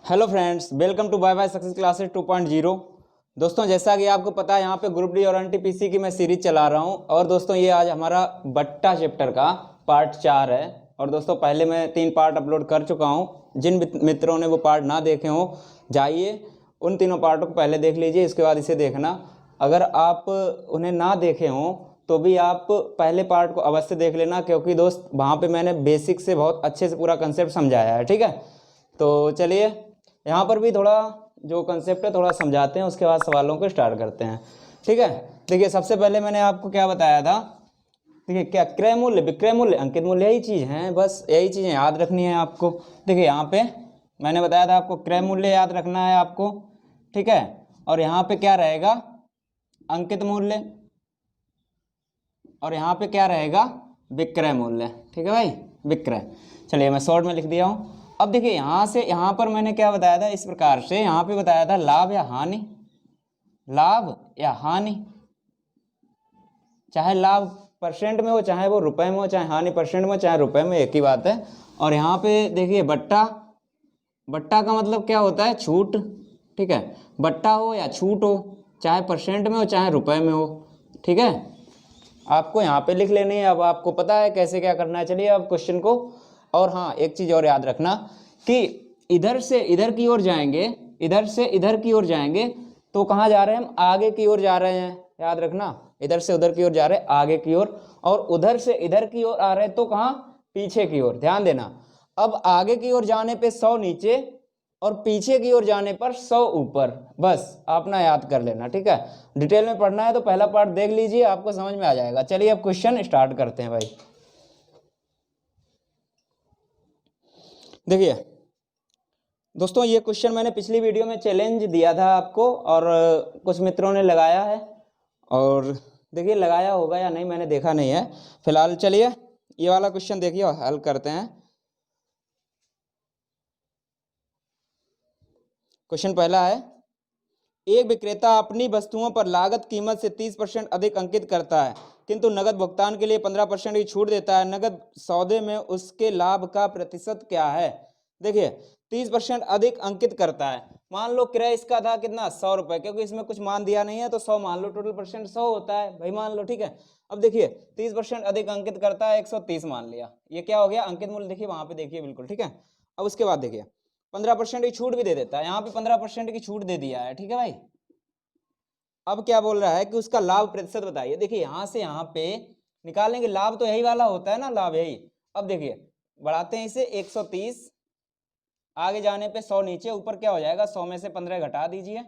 Hello friends, welcome to bye bye success classes 2.0। दोस्तों, जैसा कि आपको पता है, यहाँ पे ग्रुप डी और एनटीपीसी की मैं सीरीज चला रहा हूँ। और दोस्तों, ये आज हमारा बट्टा चैप्टर का पार्ट 4 है। और दोस्तों, पहले मैं 3 पार्ट अपलोड कर चुका हूँ। जिन मित्रों ने वो पार्ट ना देखे हों, जाइए उन तीनों पार्टों को पहले देख लीजिए, इसके बाद इसे देखना। अगर आप उन्हें ना देखे हों तो भी आप पहले पार्ट को अवश्य देख लेना, क्योंकि दोस्त वहाँ पे मैंने बेसिक से बहुत अच्छे से पूरा कंसेप्ट समझाया है। ठीक है, तो चलिए यहाँ पर भी थोड़ा जो कंसेप्ट है थोड़ा समझाते हैं, उसके बाद सवालों को स्टार्ट करते हैं। ठीक है, देखिए सबसे पहले मैंने आपको क्या बताया था। देखिए, क्या क्रय मूल्य, विक्रय मूल्य, अंकित मूल्य, यही चीज़ है, बस यही चीज़ें याद रखनी है आपको। देखिए यहाँ पे मैंने बताया था आपको क्रय मूल्य याद रखना है आपको। ठीक है, और यहाँ पे क्या रहेगा, अंकित मूल्य, और यहाँ पे क्या रहेगा, विक्रय मूल्य। ठीक है भाई, विक्रय। चलिए मैं शॉर्ट में लिख दिया हूँ। अब देखिए यहाँ से यहाँ पर मैंने क्या बताया था, इस प्रकार से यहाँ पे बताया था लाभ या हानि, लाभ या हानि, चाहे लाभ परसेंट में हो, चाहे वो रुपए में हो, चाहे हानि परसेंट में हो, चाहे रुपए में, एक ही बात है। और यहाँ पे देखिए बट्टा, बट्टा का मतलब क्या होता है, छूट। ठीक है, बट्टा हो या छूट हो, चाहे परसेंट में हो चाहे रुपए में हो। ठीक है, आपको यहाँ पे लिख लेनी है। अब आपको पता है कैसे क्या करना है। चलिए अब क्वेश्चन को, और हाँ एक चीज और याद रखना कि इधर से इधर की ओर जाएंगे, इधर से इधर की ओर जाएंगे तो कहाँ जा रहे हैं हम, आगे की ओर जा रहे हैं। याद रखना, इधर से उधर की ओर जा रहे हैं आगे की ओर, और उधर से इधर की ओर आ रहे हैं तो कहाँ, पीछे की ओर। ध्यान देना, अब आगे की ओर जाने पे 100 नीचे और पीछे की ओर जाने पर 100 ऊपर, बस अपना याद कर लेना। ठीक है, डिटेल में पढ़ना है तो पहला पार्ट देख लीजिए, आपको समझ में आ जाएगा। चलिए अब क्वेश्चन स्टार्ट करते हैं भाई। देखिए दोस्तों, ये क्वेश्चन मैंने पिछली वीडियो में चैलेंज दिया था आपको, और कुछ मित्रों ने लगाया है। और देखिए लगाया होगा या नहीं मैंने देखा नहीं है फिलहाल। चलिए ये वाला क्वेश्चन देखिए और हल करते हैं। क्वेश्चन पहला है, एक विक्रेता अपनी वस्तुओं पर लागत कीमत से 30% अधिक अंकित करता है, किंतु नगद भुगतान के लिए 15% की छूट देता है। नगद सौदे में उसके लाभ का प्रतिशत क्या है। देखिए 30% अधिक अंकित करता है। मान लो क्रय इसका था कितना, 100 रुपए, क्योंकि इसमें कुछ मान दिया नहीं है तो 100 मान लो, टोटल परसेंट 100 होता है भाई, मान लो। ठीक है, अब देखिए 30% अधिक अंकित करता है, 130 मान लिया, ये क्या हो गया, अंकित मूल्य। देखिए वहां पे देखिए बिल्कुल। ठीक है, अब उसके बाद देखिए 15% की छूट भी दे देता है, यहाँ पे 15% की छूट दे दिया है। ठीक है भाई, अब क्या बोल रहा है कि उसका लाभ प्रतिशत बताइए। देखिए यहां से यहाँ पे निकालेंगे, लाभ तो यही वाला होता है ना, लाभ यही। अब देखिए बढ़ाते हैं इसे, 130, आगे जाने पे 100 नीचे, ऊपर क्या हो जाएगा, 100 में से 15 घटा दीजिए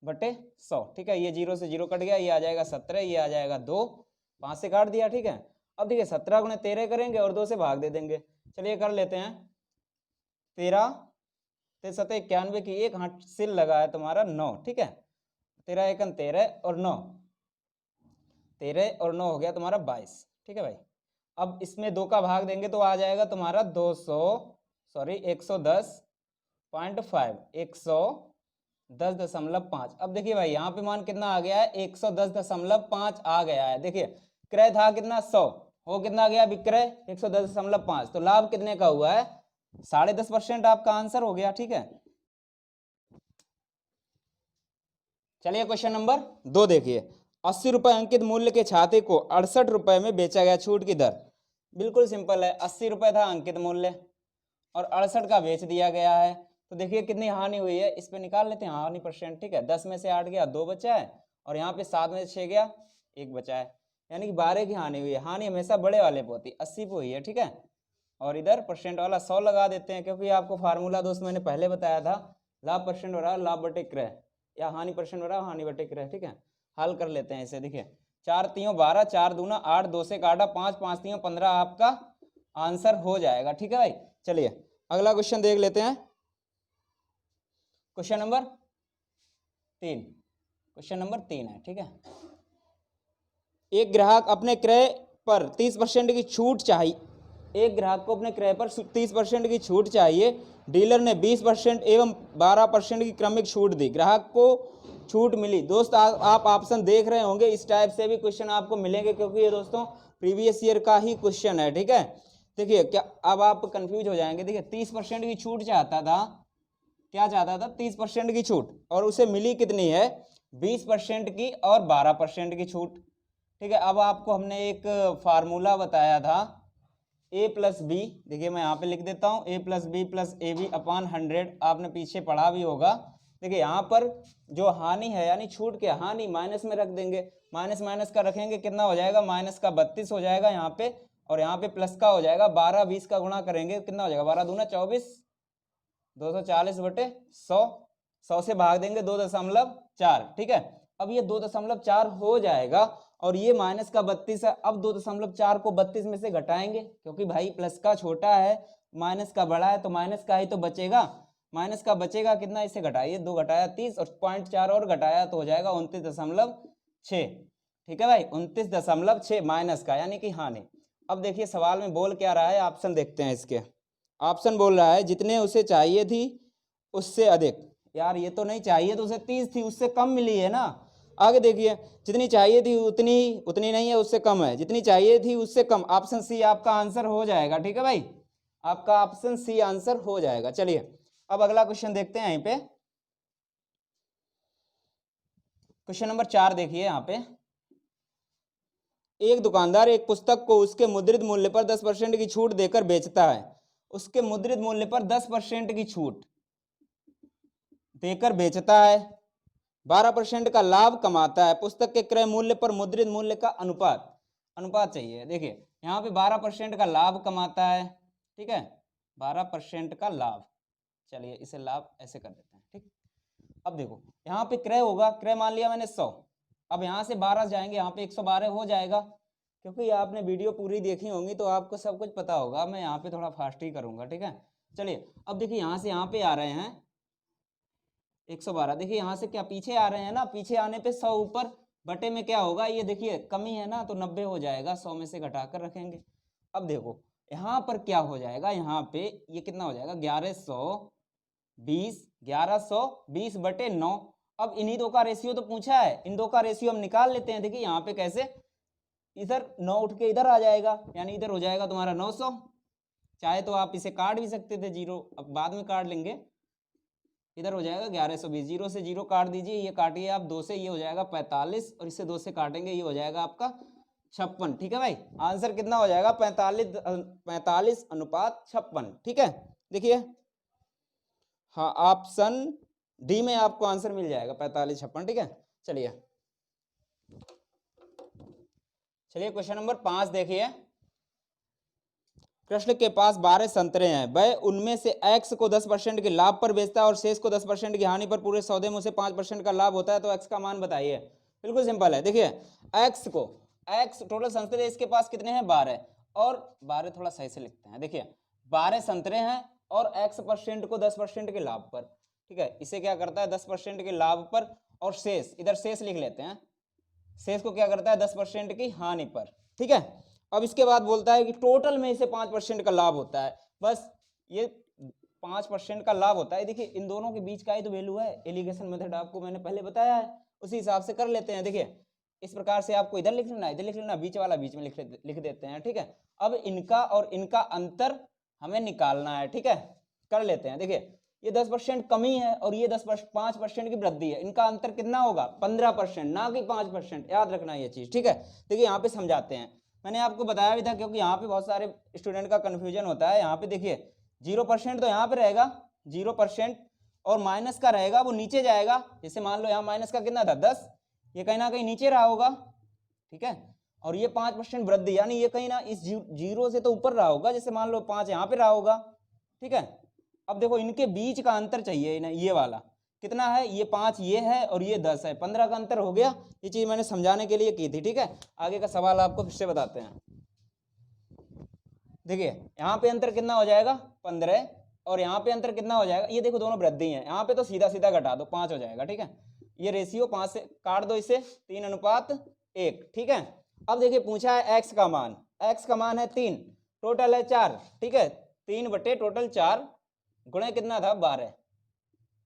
बटे 100। ठीक है, ये 0 से 0 कट गया, ये आ जाएगा 17, ये आ जाएगा 2, 5 से काट दिया। ठीक है, अब देखिए 17 गुणे 13 करेंगे और 2 से भाग दे देंगे। चलिए कर लेते हैं, 13 7 91 की एक हासिल लगा है तुम्हारा 9। ठीक है, 13 एकन 13 और 9, 13 और 9 हो गया तुम्हारा 22। ठीक है भाई, अब इसमें 2 का भाग देंगे तो आ जाएगा तुम्हारा 110.5, 110.5। अब देखिए भाई यहाँ पे मान कितना आ गया है, 110.5 आ गया है। देखिए क्रय था कितना, 100, हो कितना गया विक्रय, 110.5। तो लाभ कितने का हुआ है, 10.5%। आपका आंसर हो गया। ठीक है, चलिए क्वेश्चन नंबर 2 देखिए। 80 रुपए अंकित मूल्य के छाते को 68 रुपए में बेचा गया, छूट की दर। बिल्कुल सिंपल है, 80 रुपए था अंकित मूल्य और 68 का बेच दिया गया है। तो देखिए कितनी हानि हुई है, इस पे निकाल लेते हैं हानि परसेंट। ठीक है, 10 में से 8 गया, 2 बचा है, और यहाँ पे 7 में से 6 गया, 1 बचा है, यानी कि 12 की हानि हुई है। हानि हमेशा बड़े वाले पे होती है, 80 पे हुई है। ठीक है, और इधर परसेंट वाला 100 लगा देते हैं, क्योंकि आपको फार्मूला दोस्त मैंने पहले बताया था, लाभ परसेंट हो रहा है लाभ बटे क्रय, या हानि परसेंट हो रहा है हानि बटे क्रय। ठीक है, हल कर लेते हैं इसे। देखिए 4 3 12, 4 दूना 8, 2 से काटा 5, 5 3 15, आपका आंसर हो जाएगा। ठीक है भाई, चलिए अगला क्वेश्चन देख लेते हैं। क्वेश्चन नंबर 3, क्वेश्चन नंबर 3 है। ठीक है, एक ग्राहक अपने क्रय पर 30% की छूट चाहिए, एक ग्राहक को अपने क्रय पर 30% की छूट चाहिए। डीलर ने 20% एवं 12% की क्रमिक छूट दी, ग्राहक को छूट मिली। दोस्त आप ऑप्शन देख रहे होंगे, इस टाइप से भी क्वेश्चन आपको मिलेंगे, क्योंकि ये दोस्तों प्रीवियस ईयर का ही क्वेश्चन है। ठीक है, देखिए क्या अब आप कंफ्यूज हो जाएंगे। देखिए 30% की छूट चाहता था, क्या चाहता था? 30% की छूट, और उसे मिली कितनी है? 20% की और 12% की छूट। ठीक है, अब आपको हमने एक फार्मूला बताया था a प्लस बी, देखिए मैं यहाँ पे लिख देता हूँ a plus B plus A B upon 100, आपने पीछे पढ़ा भी होगा। देखिए यहाँ पर जो हानि है यानी छूट के हानि माइनस में रख देंगे, माइनस माइनस का रखेंगे कितना हो जाएगा? माइनस का 32 हो जाएगा यहाँ पे, और यहाँ पे प्लस का हो जाएगा 12, 20 का गुणा करेंगे कितना हो जाएगा? 12 दूना 24, 240 बटे 100, 100 से भाग देंगे 2.4। ठीक है, अब ये 2.4 हो जाएगा, और ये माइनस का 32 है। अब 2.4 को 32 में से घटाएंगे, क्योंकि भाई प्लस का छोटा है माइनस का बड़ा है, तो माइनस का ही तो बचेगा। माइनस का बचेगा कितना? इसे घटाइए, 2 घटाया 30 और 0.4 और घटाया तो हो जाएगा 29.6। ठीक है भाई, 29.6 माइनस का यानी कि हानि। अब देखिए सवाल में बोल क्या रहा है, ऑप्शन देखते हैं इसके। ऑप्शन बोल रहा है जितने उसे चाहिए थी उससे अधिक। यार ये तो नहीं चाहिए तो उसे 30 थी, उससे कम मिली है ना। आगे देखिए, जितनी चाहिए थी उतनी उतनी नहीं है, उससे कम है, जितनी चाहिए थी उससे कम। ऑप्शन सी आपका आंसर हो जाएगा। ठीक है भाई, आपका ऑप्शन सी आंसर हो जाएगा। चलिए अब अगला क्वेश्चन देखते हैं। यहीं पे क्वेश्चन नंबर 4 देखिए। यहाँ पे एक दुकानदार एक पुस्तक को उसके मुद्रित मूल्य पर 10% की छूट देकर बेचता है। उसके मुद्रित मूल्य पर 10% की छूट देकर बेचता है, 12% का लाभ कमाता है। पुस्तक के क्रय मूल्य पर मुद्रित मूल्य का अनुपात अनुपात चाहिए। देखिए यहाँ पे 12% का लाभ कमाता है। ठीक है, 12% का लाभ, चलिए इसे लाभ ऐसे कर देते हैं। ठीक, अब देखो यहाँ पे क्रय होगा, क्रय मान लिया मैंने 100, अब यहाँ से 12 जाएंगे, यहाँ पे 112 हो जाएगा। क्योंकि आपने वीडियो पूरी देखी होंगी तो आपको सब कुछ पता होगा, मैं यहाँ पे थोड़ा फास्ट ही करूंगा। ठीक है, चलिए अब देखिए यहाँ से यहाँ पे आ रहे हैं 112। देखिए यहाँ से क्या पीछे आ रहे हैं ना, पीछे आने पे 100 ऊपर बटे में क्या होगा? ये देखिए कमी है ना, तो 90 हो जाएगा, 100 में से घटाकर रखेंगे। अब देखो यहाँ पर क्या हो जाएगा, यहाँ पे ये कितना हो जाएगा? 1120, 1120 बटे 9। अब इन्हीं दो का रेशियो तो पूछा है, इन दो का रेशियो हम निकाल लेते हैं। देखिए यहाँ पे कैसे, इधर 9 उठ के इधर आ जाएगा, यानी इधर हो जाएगा तुम्हारा 900। चाहे तो आप इसे काट भी सकते थे, जीरो अब बाद में काट लेंगे। इधर हो जाएगा 1120, जीरो से जीरो काट दीजिए, ये काटिए आप 2 से, ये हो जाएगा 45, और इससे 2 से काटेंगे ये हो जाएगा आपका 56। ठीक है भाई, आंसर कितना हो जाएगा? 45:56। ठीक है, देखिए हाँ ऑप्शन डी में आपको आंसर मिल जाएगा 45:56। ठीक है, चलिए चलिए क्वेश्चन नंबर 5 देखिए। कृष्ण के पास 12 संतरे हैं, वह उनमें से x को 10% के लाभ पर बेचता है और शेष को 10% की हानि पर। पूरे सौदे में उसे 5% का लाभ होता है, तो x का मान बताइए। बिल्कुल सिंपल है, देखिए x टोटल संतरे इसके पास कितने हैं? 12, और 12 थोड़ा सही से लिखते हैं। देखिए 12 संतरे हैं और x% को 10% के लाभ पर। ठीक है, इसे क्या करता है? 10% के लाभ पर, और शेष इधर शेष लिख लेते हैं, शेष को क्या करता है? 10% की हानि पर। ठीक है, अब इसके बाद बोलता है कि टोटल में इसे 5% का लाभ होता है। बस ये 5% का लाभ होता है। देखिए इन दोनों के बीच का ही तो वैल्यू है, एलिगेशन मेथड आपको मैंने पहले बताया है, उसी हिसाब से कर लेते हैं। देखिए इस प्रकार से आपको इधर लिख लेना, इधर लिख लेना, बीच वाला बीच में लिख देते हैं। ठीक है, अब इनका और इनका अंतर हमें निकालना है। ठीक है, कर लेते हैं। देखिए ये 10% कमी है और ये 5% की वृद्धि है, इनका अंतर कितना होगा? 15%, ना कि 5%, याद रखना ये चीज। ठीक है, देखिए यहाँ पे समझाते हैं, मैंने आपको बताया भी था, क्योंकि यहाँ पे बहुत सारे स्टूडेंट का कंफ्यूजन होता है। यहाँ पे देखिए 0% तो यहाँ पे रहेगा 0%, और माइनस का रहेगा वो नीचे जाएगा। जैसे मान लो यहाँ माइनस का कितना था? 10, ये कहीं ना कहीं नीचे रहा होगा। ठीक है, और ये 5% वृद्धि, यानी ये कहीं ना इस 0 से तो ऊपर रहा होगा। जैसे मान लो 5 यहाँ पे रहा होगा। ठीक है, अब देखो इनके बीच का अंतर चाहिए, ये वाला कितना है? ये 5 ये है और ये 10 है, 15 का अंतर हो गया। ये चीज मैंने समझाने के लिए की थी। ठीक है, आगे का सवाल आपको फिर से बताते हैं। देखिए यहाँ पे अंतर कितना हो जाएगा? 15, और यहाँ पे अंतर कितना हो जाएगा? ये देखो दोनों वृद्धि हैं, यहाँ पे तो सीधा सीधा घटा दो, 5 हो जाएगा। ठीक है, ये रेशियो 5 से काट दो, इसे 3:1। ठीक है, अब देखिए पूछा है x का मान, x का मान है 3, टोटल है 4। ठीक है, 3 बटे टोटल 4 गुणे कितना था? 12,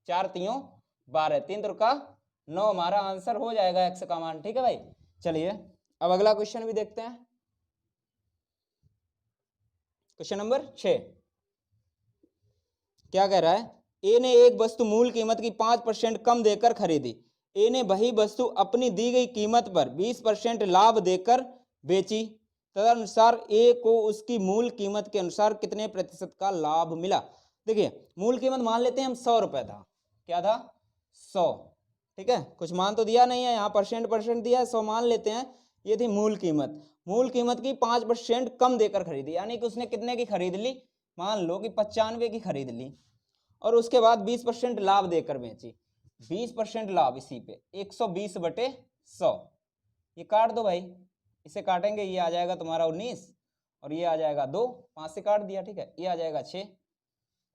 4 3 12, 3 3 9, हमारा आंसर हो जाएगा x का मान। ठीक है भाई, चलिए अब अगला क्वेश्चन भी देखते हैं। क्वेश्चन नंबर 6 क्या कह रहा है? ए ने एक वस्तु मूल कीमत की 5% कम देकर खरीदी। ए ने वही वस्तु अपनी दी गई कीमत पर 20% लाभ देकर बेची। तदनुसार ए को उसकी मूल कीमत के अनुसार कितने प्रतिशत का लाभ मिला। देखिए मूल कीमत मान लेते हैं हम 100 रुपए था। क्या था? 100। ठीक है, कुछ मान तो दिया नहीं है, यहाँ परसेंट दिया है, 100 मान लेते हैं। ये थी मूल कीमत। मूल कीमत की 5% कम देकर खरीदी, यानी कि उसने कितने की खरीद ली? मान लो कि 95 की खरीद ली और उसके बाद 20% लाभ देकर बेची। 20% लाभ इसी पे 120/100। ये काट दो भाई, इसे काटेंगे, ये आ जाएगा तुम्हारा 19 और ये आ जाएगा 2, 5 से काट दिया। ठीक है, ये आ जाएगा 6।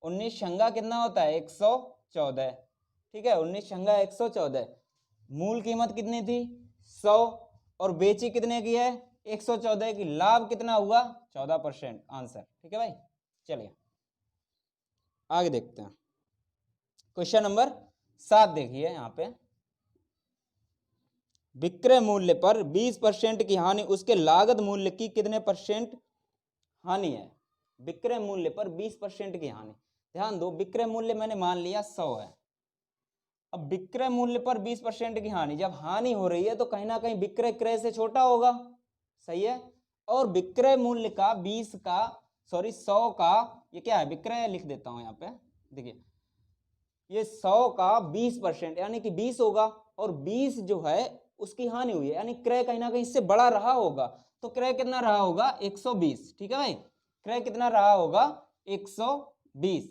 19 छंगा कितना होता है? 114। ठीक है, 19 छंगा 114। मूल कीमत कितनी थी? 100 और बेची कितने की है? 114 की। लाभ कितना हुआ? 14% आंसर। ठीक है भाई, चलिए आगे देखते हैं। क्वेश्चन नंबर 7 देखिए यहाँ पे। विक्रय मूल्य पर 20% की हानि उसके लागत मूल्य की कितने % हानि है? विक्रय मूल्य पर 20% की हानि। ध्यान दो, विक्रय मूल्य मैंने मान लिया 100 है। अब विक्रय मूल्य पर 20% की हानि, जब हानि हो रही है तो कहीं ना कहीं विक्रय क्रय से छोटा होगा। सही है। और विक्रय मूल्य का 100 का, ये क्या है? विक्रय लिख देता हूं यहाँ पे। देखिए ये 100 का 20% यानी कि 20 होगा और 20 जो है उसकी हानि हुई है, यानी क्रय कहीं ना कहीं इससे बड़ा रहा होगा। तो क्रय कितना रहा होगा? 120। ठीक है भाई, क्रय कितना रहा होगा? 120।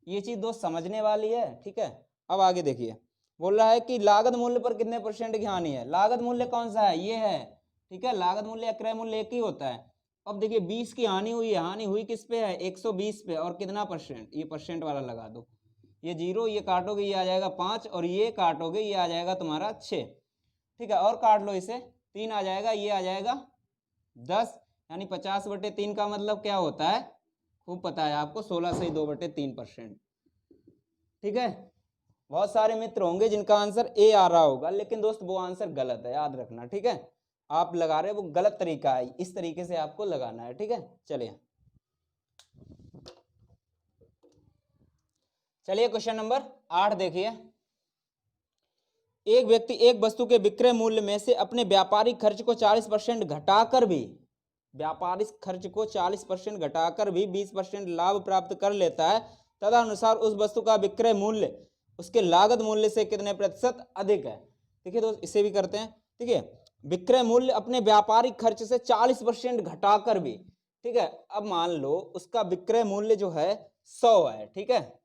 ये चीज दोस्त समझने वाली है। ठीक है, अब आगे देखिए, बोल रहा है कि लागत मूल्य पर कितने % की हानि है। लागत मूल्य कौन सा है? ये है। ठीक है, लागत मूल्य या क्रय मूल्य एक ही होता है। अब देखिए 20 की हानि हुई है, हानि हुई किस पे है? 120 पे। और कितना %? ये % वाला लगा दो। ये 0, ये काटोगे ये आ जाएगा 5 और ये काटोगे ये आ जाएगा तुम्हारा 6। ठीक है, और काट लो इसे, 3 आ जाएगा, ये आ जाएगा 10। यानी 50/3 का मतलब क्या होता है? खूब पता है आपको, 16 से 2/3%। ठीक है, बहुत सारे मित्र होंगे जिनका आंसर ए आ रहा होगा, लेकिन दोस्त वो आंसर गलत है, याद रखना। ठीक है, आप लगा रहे हो वो गलत तरीका है, इस तरीके से आपको लगाना है। ठीक है, चलिए क्वेश्चन नंबर 8 देखिए। एक व्यक्ति एक वस्तु के विक्रय मूल्य में से अपने व्यापारिक खर्च को 40% घटाकर भी, व्यापारिक खर्च को 40% घटाकर भी 20% लाभ प्राप्त कर लेता है। तदनुसार उस वस्तु का विक्रय मूल्य उसके लागत मूल्य से कितने % अधिक है। देखिए दोस्त, इसे भी करते हैं। ठीक है, विक्रय मूल्य अपने व्यापारिक खर्च से 40% घटाकर भी। ठीक है, अब मान लो उसका विक्रय मूल्य जो है 100 है। ठीक है,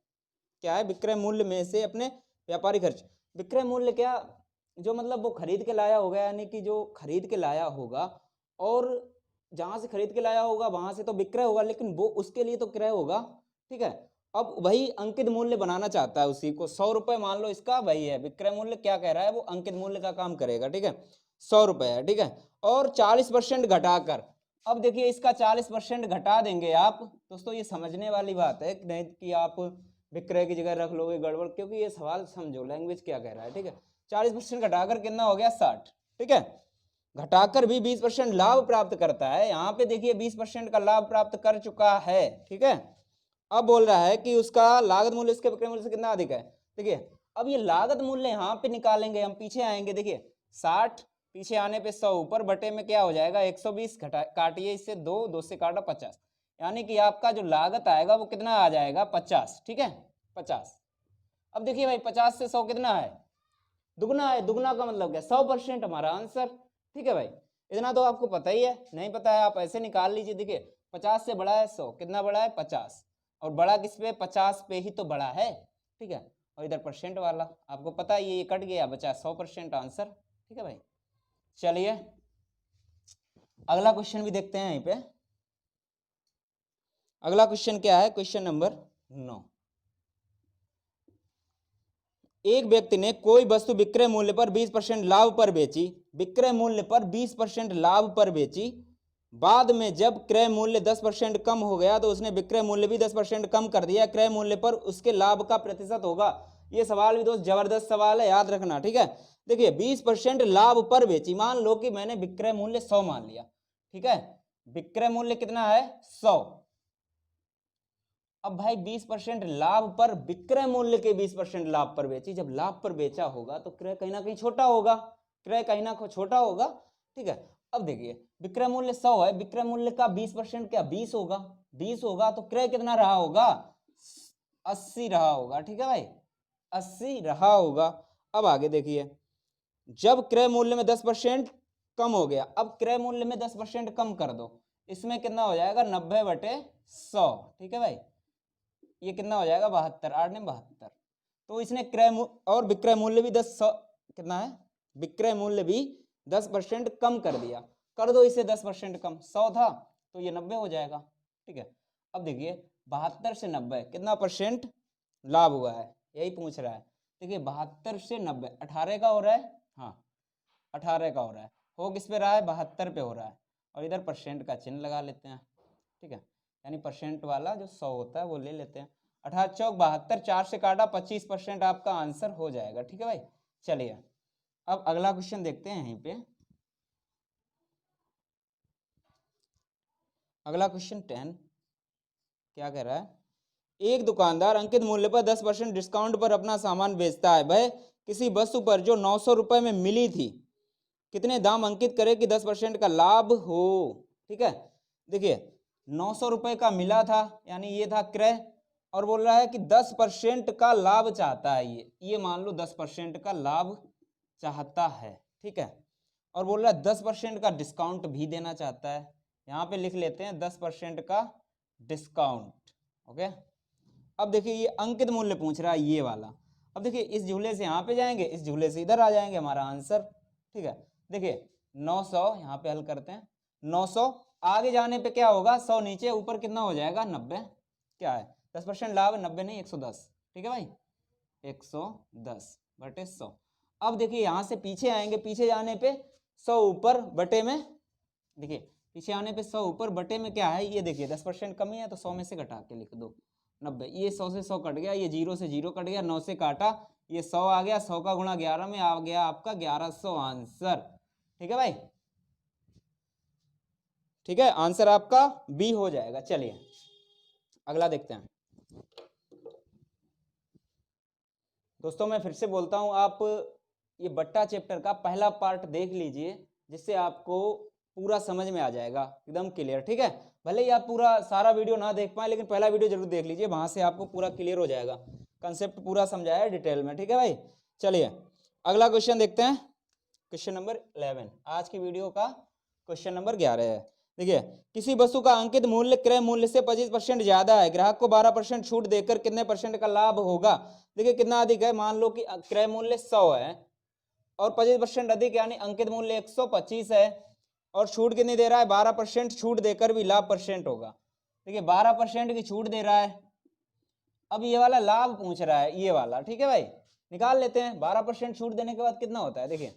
क्या है? विक्रय मूल्य में से अपने व्यापारिक खर्च, विक्रय मूल्य क्या, जो मतलब वो खरीद के लाया होगा, यानी कि जो खरीद के लाया होगा, और जहां से खरीद के लाया होगा वहां से तो विक्रय होगा, लेकिन वो उसके लिए तो क्रय होगा। ठीक है, अब वही अंकित मूल्य बनाना चाहता है उसी को। 100 रुपए मान लो इसका, वही है विक्रय मूल्य। क्या कह रहा है? वो अंकित मूल्य का काम करेगा। ठीक है, 100 रुपए है। ठीक है, और 40% घटाकर, अब देखिए इसका 40% घटा देंगे आप। दोस्तों ये समझने वाली बात है, नहीं कि आप विक्रय की जगह रख लोगे गड़बड़, क्योंकि ये सवाल समझो लैंग्वेज क्या कह रहा है। ठीक है, 40% घटाकर कितना हो गया? 60। ठीक है, घटाकर भी 20% लाभ प्राप्त करता है। यहाँ पे देखिए 20% का लाभ प्राप्त कर चुका है। ठीक है, अब बोल रहा है कि उसका लागत मूल्य उसके विक्रय मूल्य से कितना अधिक है। देखिए अब ये लागत मूल्य यहाँ पे निकालेंगे हम, पीछे आएंगे। देखिए 60 पीछे आने पे 100 ऊपर बटे में क्या हो जाएगा? 120 काटिए इससे 2 से काटा 50, यानी कि आपका जो लागत आएगा वो कितना आ जाएगा? 50। ठीक है, 50। अब देखिए भाई 50 से 100 कितना है? दुगना है। दुगना का मतलब क्या? 100% हमारा आंसर। ठीक है भाई, इतना तो आपको पता ही है। नहीं पता है आप ऐसे निकाल लीजिए। देखिए 50 से बड़ा है 100, कितना बड़ा है? 50। और बड़ा किस पे? 50 पे ही तो बड़ा है। ठीक है, और इधर % वाला आपको पता है, ये कट गया, बचा 100% आंसर। ठीक है भाई, चलिए अगला क्वेश्चन भी देखते हैं यहीं पे। अगला क्वेश्चन क्या है? Question number 9। एक व्यक्ति ने कोई वस्तु विक्रय मूल्य पर 20% लाभ पर बेची, विक्रय मूल्य पर 20% लाभ पर बेची। बाद में जब क्रय मूल्य 10% कम हो गया तो उसने विक्रय मूल्य भी 10% कम कर दिया। क्रय मूल्य पर उसके लाभ का प्रतिशत होगा। ये सवाल भी दोस्त जबरदस्त सवाल है, याद रखना। ठीक है, देखिए 20% लाभ पर बेची, मान लो कि मैंने विक्रय मूल्य 100 मान लिया। ठीक है, विक्रय मूल्य कितना है? 100। अब भाई 20% लाभ पर विक्रय मूल्य के 20% लाभ पर बेची। जब लाभ पर बेचा होगा तो क्रय कहीं ना कहीं छोटा होगा, क्रय कहीं ना कहीं छोटा होगा, ठीक है। अब देखिए विक्रय मूल्य 100 है, विक्रय मूल्य का 20% क्या 20 होगा, 20 होगा तो क्रय कितना रहा होगा 80 रहा होगा, ठीक है भाई 80 रहा होगा। अब आगे देखिए जब क्रय मूल्य में 10% कम हो गया, अब क्रय मूल्य में 10% कम कर दो, इसमें कितना हो जाएगा 90/100, ठीक है भाई ये कितना हो जाएगा 72, 8 ने 72। तो इसने क्रय और विक्रय मूल्य भी 10 कितना है, विक्रय मूल्य भी 10% कम कर दिया, कर दो इसे 10% कम, 100 था तो ये 90 हो जाएगा, ठीक है। अब देखिए 72 से 90 कितना परसेंट लाभ हुआ है, यही पूछ रहा है। देखिए 72 से 90 18 का हो रहा है, हाँ 18 का हो रहा है, हो किस पे रहा है 72 पे हो रहा है, और इधर परसेंट का चिन्ह लगा लेते हैं, ठीक है, यानी परसेंट वाला जो 100 होता है वो ले लेते हैं। 18 चौक 72, 4 से काटा 25% आपका आंसर हो जाएगा, ठीक है भाई। चलिए अब अगला क्वेश्चन देखते हैं यहीं पे, अगला क्वेश्चन 10 क्या कह रहा है, एक दुकानदार अंकित मूल्य पर 10% डिस्काउंट पर अपना सामान बेचता है। वह किसी वस्तु पर जो 900 रुपए में मिली थी कितने दाम अंकित करे कि 10% का लाभ हो, ठीक है। देखिए 900 रुपए का मिला था यानी ये था क्रय, और बोल रहा है कि 10% का लाभ चाहता है, ये मान लो 10% का लाभ चाहता है, ठीक है, और बोल रहा है 10% का डिस्काउंट भी देना चाहता है। यहाँ पे लिख लेते हैं 10% का डिस्काउंट, ओके। अब देखिए ये अंकित मूल्य पूछ रहा है ये वाला, अब देखिए इस झूले से यहाँ पे जाएंगे, इस झूले से इधर आ जाएंगे, हमारा आंसर, ठीक है। देखिए 900 यहाँ पे हल करते हैं, 900 आगे जाने पे क्या होगा 100 नीचे, ऊपर कितना हो जाएगा 90, क्या है 10% लाभ, 90 नहीं 110, ठीक है भाई 110/100। अब देखिए यहाँ से पीछे आएंगे, पीछे जाने पे 100 ऊपर बटे में, देखिए पीछे आने पे 100 ऊपर बटे में क्या है, ये देखिए 10% कमी है तो 100 में से घटा के लिख दो 90, ये 100 से 100 कट गया, ये 0 से 0 कट गया, 9 से काटा, ये 100 आ गया, 100 का गुणा 11 में आ गया आपका 1100 आंसर, ठीक है भाई, ठीक है आंसर आपका बी हो जाएगा। चलिए अगला देखते हैं दोस्तों, मैं फिर से बोलता हूं आप ये बट्टा चैप्टर का पहला पार्ट देख लीजिए, जिससे आपको पूरा समझ में आ जाएगा एकदम क्लियर, ठीक है। भले ही आप पूरा सारा वीडियो ना देख पाए लेकिन पहला वीडियो जरूर देख लीजिए, वहां से आपको पूरा क्लियर हो जाएगा, कंसेप्ट पूरा समझाया है डिटेल में, ठीक है भाई। चलिए अगला क्वेश्चन देखते हैं, क्वेश्चन नंबर 11, आज की वीडियो का क्वेश्चन नंबर 11 है। देखिए किसी वस्तु का अंकित मूल्य क्रय मूल्य से 25% ज्यादा है, ग्राहक को 12% छूट देकर कितने परसेंट का लाभ होगा। देखिए कितना अधिक है, मान लो कि क्रय मूल्य 100 है और 25% अधिक यानी अंकित मूल्य 125 है, और छूट कितनी दे रहा है 12% छूट देकर भी लाभ परसेंट होगा। देखिए 12% की छूट दे रहा है, अब ये वाला लाभ पूछ रहा है ये वाला, ठीक है भाई निकाल लेते हैं। 12% छूट देने के बाद कितना होता है, देखिए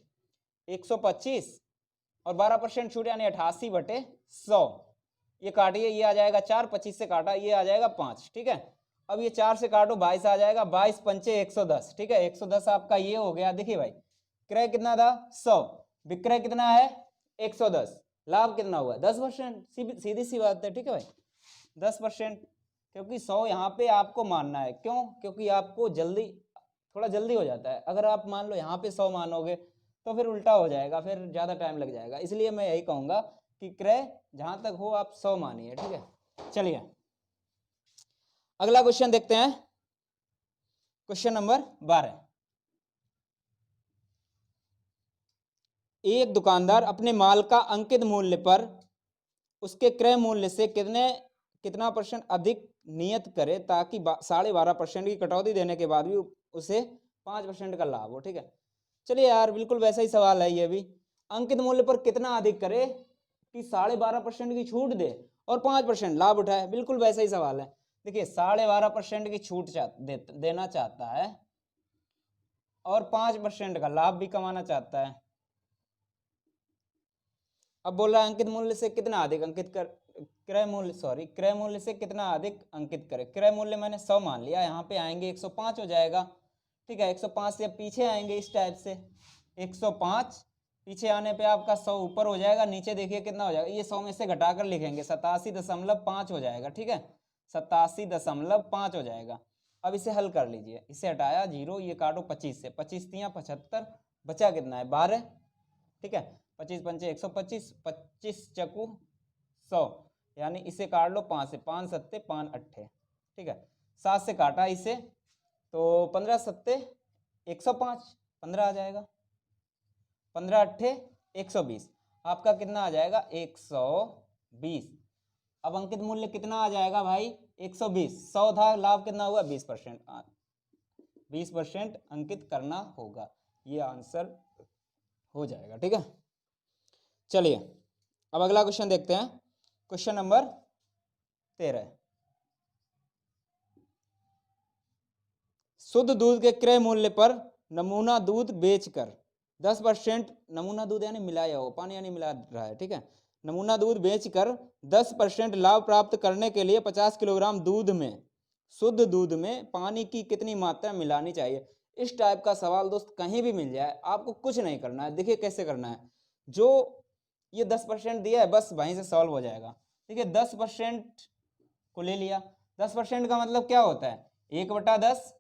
125 और 12% छूट यानी 88/100, ये काटिए ये आ जाएगा 4, 25 से काटा ये आ जाएगा 5, ठीक है। अब ये 4 से काटो 22 आ जाएगा, 22 पंचे 110, ठीक है 110 आपका ये हो गया। देखिए भाई क्रय कितना था 100, विक्रय कितना है 110, लाभ कितना हुआ 10%, सीधी सी बात है, ठीक है भाई 10%, क्योंकि 100 यहाँ पे आपको मानना है, क्यों, क्योंकि आपको जल्दी थोड़ा जल्दी हो जाता है, अगर आप मान लो यहाँ पे 100 मानोगे तो फिर उल्टा हो जाएगा, फिर ज्यादा टाइम लग जाएगा, इसलिए मैं यही कहूंगा कि क्रय जहां तक हो आप 100 मानिए, ठीक है। चलिए अगला क्वेश्चन देखते हैं, क्वेश्चन नंबर 12, एक दुकानदार अपने माल का अंकित मूल्य पर उसके क्रय मूल्य से कितना परसेंट अधिक नियत करे ताकि 12.5% की कटौती देने के बाद भी उसे 5% का लाभ हो, ठीक है। चलिए यार बिल्कुल वैसा ही सवाल है, ये भी अंकित मूल्य पर कितना अधिक करे कि 12.5% की छूट दे और 5% लाभ उठाए, बिल्कुल वैसा ही सवाल है। देखिए 12.5% की छूट देना चाहता है और 5% का लाभ भी कमाना चाहता है। अब बोल रहा है अंकित मूल्य से कितना अधिक अंकित कर, क्रय मूल्य से कितना अधिक अंकित करे। क्रय मूल्य मैंने 100 मान लिया, यहाँ पे आएंगे 105 हो जाएगा, ठीक है 105 से पीछे आएंगे इस टाइप से 105, पीछे आने पे आपका 100 ऊपर हो जाएगा, नीचे देखिए कितना हो जाएगा, ये 100 में से घटाकर लिखेंगे 87.5 हो जाएगा, ठीक है 87.5 हो जाएगा। अब इसे हल कर लीजिए, इसे हटाया 0, ये काटो 25 से, 25 तियां 75, बचा कितना है 12, ठीक है। 25 पंचे 125, 25 चकू 100, यानी इसे काट लो 5 से, 5 सत्ते 5 अट्ठे, ठीक है। 7 से काटा इसे तो 15 सत्ते 105, 15 आ जाएगा, 15 अट्ठे 120, आपका कितना आ जाएगा 120। अब अंकित मूल्य कितना आ जाएगा भाई 120, 100 था, लाभ कितना हुआ 20%, 20% अंकित करना होगा, ये आंसर हो जाएगा, ठीक है। चलिए अब अगला क्वेश्चन देखते हैं, क्वेश्चन नंबर 13। शुद्ध दूध के क्रय मूल्य पर नमूना दूध बेचकर 10%, नमूना दूध यानी मिलाया हो, पानी यानी मिला रहा है, ठीक है। नमूना दूध बेचकर 10% लाभ प्राप्त करने के लिए 50 किलोग्राम दूध में, शुद्ध दूध में पानी की कितनी मात्रा मिलानी चाहिए। इस टाइप का सवाल दोस्त कहीं भी मिल जाए, आपको कुछ नहीं करना है। देखिए कैसे करना है, जो ये 10% दिया है बस वहीं से सॉल्व हो जाएगा। ठीक है, 10% को ले लिया, 10% का मतलब क्या होता है 1/10,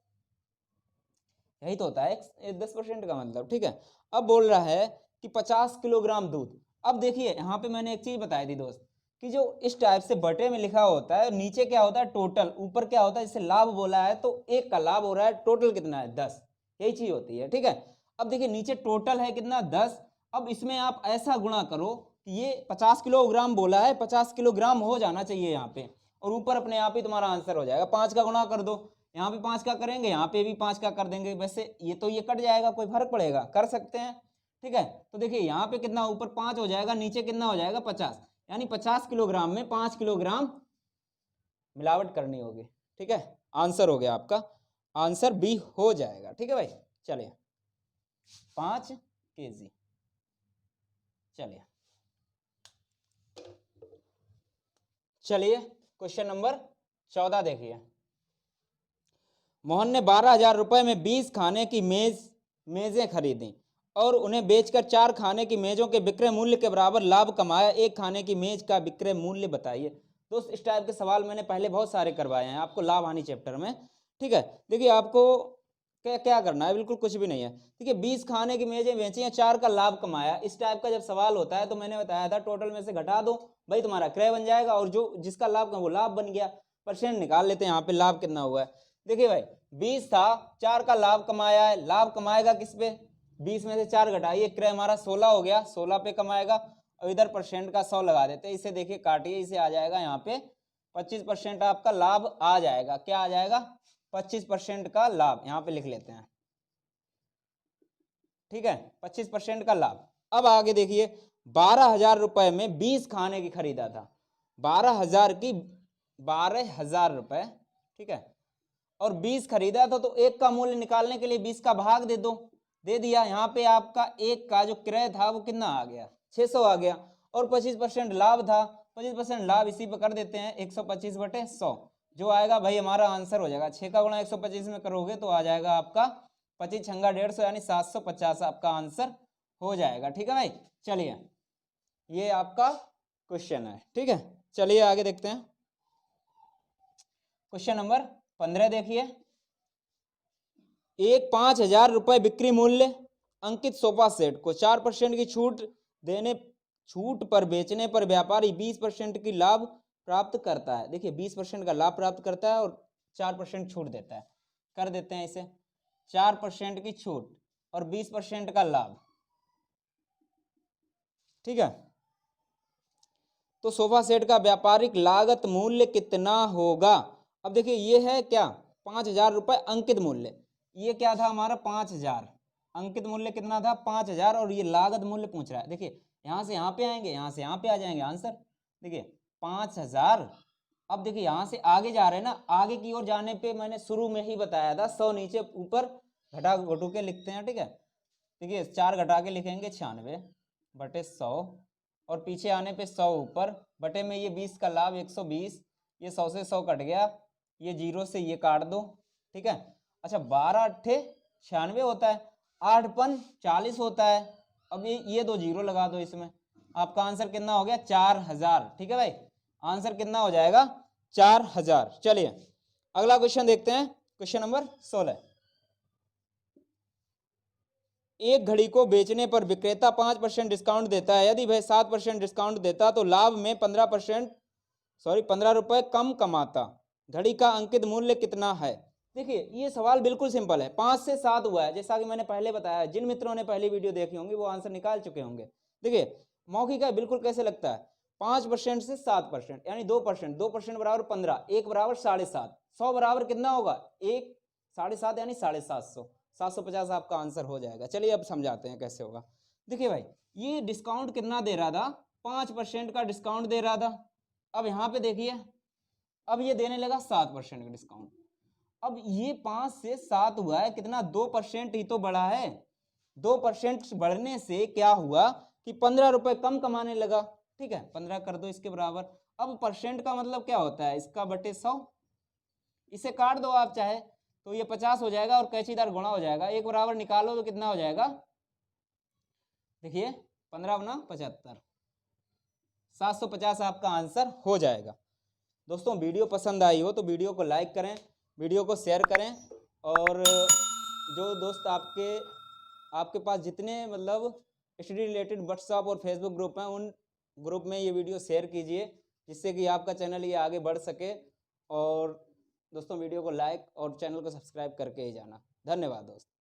यही तो होता है 10% का मतलब, ठीक है। अब बोल रहा है कि 50 किलोग्राम दूध। अब देखिए यहाँ पे मैंने एक चीज बताई थी दोस्त, कि जो इस टाइप से बटे में लिखा होता है, नीचे क्या होता है टोटल, ऊपर क्या होता है, जैसे लाभ बोला है तो एक का लाभ हो रहा है, टोटल कितना है 10, यही चीज होती है, ठीक है। अब देखिए नीचे टोटल है कितना 10, अब इसमें आप ऐसा गुणा करो कि ये 50 किलोग्राम बोला है, 50 किलोग्राम हो जाना चाहिए यहाँ पे, और ऊपर अपने आप ही तुम्हारा आंसर हो जाएगा। 5 का गुणा कर दो, यहाँ पे 5 का करेंगे, यहाँ पे भी 5 का कर देंगे, वैसे ये तो ये कट जाएगा, कोई फर्क पड़ेगा, कर सकते हैं, ठीक है। तो देखिए यहाँ पे कितना ऊपर 5 हो जाएगा, नीचे कितना हो जाएगा 50, यानी 50 किलोग्राम में 5 किलोग्राम मिलावट करनी होगी, ठीक है। आंसर हो गया आपका, आंसर बी हो जाएगा, ठीक है भाई। चलिए 5 kg, चलिए चलिए क्वेश्चन नंबर 14 देखिए। मोहन ने 12,000 रुपए में 20 खाने की मेजें खरीदी और उन्हें बेचकर 4 खाने की मेजों के विक्रय मूल्य के बराबर लाभ कमाया। एक खाने की मेज का विक्रय मूल्य बताइए। दोस्त इस टाइप के सवाल मैंने पहले बहुत सारे करवाए हैं आपको लाभ हानि चैप्टर में, ठीक है। देखिए आपको क्या करना है, बिल्कुल कुछ भी नहीं है। ठीक है, 20 खाने की मेजें बेची हैं, 4 का लाभ कमाया। इस टाइप का जब सवाल होता है तो मैंने बताया था टोटल में से घटा दो भाई, तुम्हारा क्रय बन जाएगा, और जो जिसका लाभ वो लाभ बन गया। परसेंट निकाल लेते हैं यहाँ पे, लाभ कितना हुआ है। देखिए भाई 20 था, 4 का लाभ कमाया है, लाभ कमाएगा किस पे, 20 में से 4 घटाइए, क्रय हमारा 16 हो गया, 16 पे कमाएगा, और इधर परसेंट का 100 लगा देते हैं। इसे देखिए काटिए, इसे आ जाएगा यहाँ पे 25% आपका लाभ आ जाएगा। क्या आ जाएगा 25% का लाभ, यहाँ पे लिख लेते हैं, ठीक है, 25% का लाभ। अब आगे देखिए 12,000 रुपए में 20 खाने की खरीदा था, 12,000 की 12,000 रुपए, ठीक है, और 20 खरीदा था, तो एक का मूल्य निकालने के लिए 20 का भाग दे दो, दे दिया। यहाँ पे आपका एक का जो क्रय था वो कितना आ गया 600 आ गया, और 25% लाभ था, 25% लाभ इसी पर कर देते हैं 125/100, जो आएगा भाई हमारा आंसर हो जाएगा। 6 का गुणा 125 में करोगे तो आ जाएगा आपका 25 छंगा 150, यानी 750 आपका आंसर हो जाएगा, ठीक है भाई। चलिए ये आपका क्वेश्चन है, ठीक है। चलिए आगे देखते हैं, क्वेश्चन नंबर 15 देखिए। एक 5,000 रुपए बिक्री मूल्य अंकित सोफा सेट को 4% की छूट पर बेचने पर व्यापारी 20% की लाभ प्राप्त करता है। देखिए 20% का लाभ प्राप्त करता है और 4% छूट देता है। कर देते हैं इसे, 4% की छूट और 20% का लाभ, ठीक है। तो सोफा सेट का व्यापारिक लागत मूल्य कितना होगा। अब देखिए ये है क्या 5,000 रुपए अंकित मूल्य, ये क्या था हमारा 5,000, अंकित मूल्य कितना था 5,000, और ये लागत मूल्य पूछ रहा है। देखिए यहां से यहां पे आएंगे, यहां से यहां पे आ जाएंगे आंसर। देखिए 5,000, अब देखिए यहां से आगे जा रहे हैं ना, आगे की ओर जाने पे मैंने शुरू में ही बताया था 100 नीचे ऊपर घटा घटू के लिखते हैं, ठीक है। देखिए 4 घटा के लिखेंगे 96/100, और पीछे आने पे 100 ऊपर बटे में ये 20 का लाभ 120, ये 100 से 100 कट गया, ये 0 से ये काट दो, ठीक है। अच्छा 12 अट्ठे 96 होता है, 8 पन 40 होता है। अब ये 2 0 लगा दो इसमें, आपका आंसर कितना हो गया 4,000, ठीक है भाई। आंसर कितना हो जाएगा 4000। चलिए अगला क्वेश्चन देखते हैं, क्वेश्चन नंबर 16। एक घड़ी को बेचने पर विक्रेता 5% डिस्काउंट देता है। यदि वह 7% डिस्काउंट देता तो लाभ में 15 रुपए कम कमाता। घड़ी का अंकित मूल्य कितना है? देखिए ये सवाल बिल्कुल सिंपल है, 5 से 7 हुआ है, जैसा कि मैंने पहले बताया। जिन मित्रों ने पहली वीडियो देखी होंगी वो आंसर निकाल चुके होंगे। देखिए मौखिक है, बिल्कुल कैसे लगता है, 5% से 7% यानी 2%, 2% बराबर 15, 1 बराबर 7.5, 100 बराबर कितना होगा, 1 7.5 यानी 750, 750 आपका आंसर हो जाएगा। चलिए अब समझाते हैं कैसे होगा। देखिए भाई ये डिस्काउंट कितना दे रहा था, 5% का डिस्काउंट दे रहा था। अब यहाँ पे देखिए अब ये देने लगा 7% का डिस्काउंट। अब ये 5 से 7 हुआ है, कितना 2% ही तो बढ़ा है। 2% बढ़ने से क्या हुआ कि 15 रुपए कम कमाने लगा। ठीक है 15 कर दो इसके बराबर। अब परसेंट का मतलब क्या होता है, इसका बटे 100। इसे काट दो आप चाहे तो ये 50 हो जाएगा और कैचीदार गुणा हो जाएगा। एक बराबर निकालो तो कितना हो जाएगा, देखिए 15 गुना 75, 750 आपका आंसर हो जाएगा। दोस्तों वीडियो पसंद आई हो तो वीडियो को लाइक करें, वीडियो को शेयर करें, और जो दोस्त आपके पास जितने मतलब स्टडी रिलेटेड व्हाट्सएप और फेसबुक ग्रुप हैं उन ग्रुप में ये वीडियो शेयर कीजिए, जिससे कि आपका चैनल ये आगे बढ़ सके। और दोस्तों वीडियो को लाइक और चैनल को सब्सक्राइब करके ही जाना। धन्यवाद दोस्तों।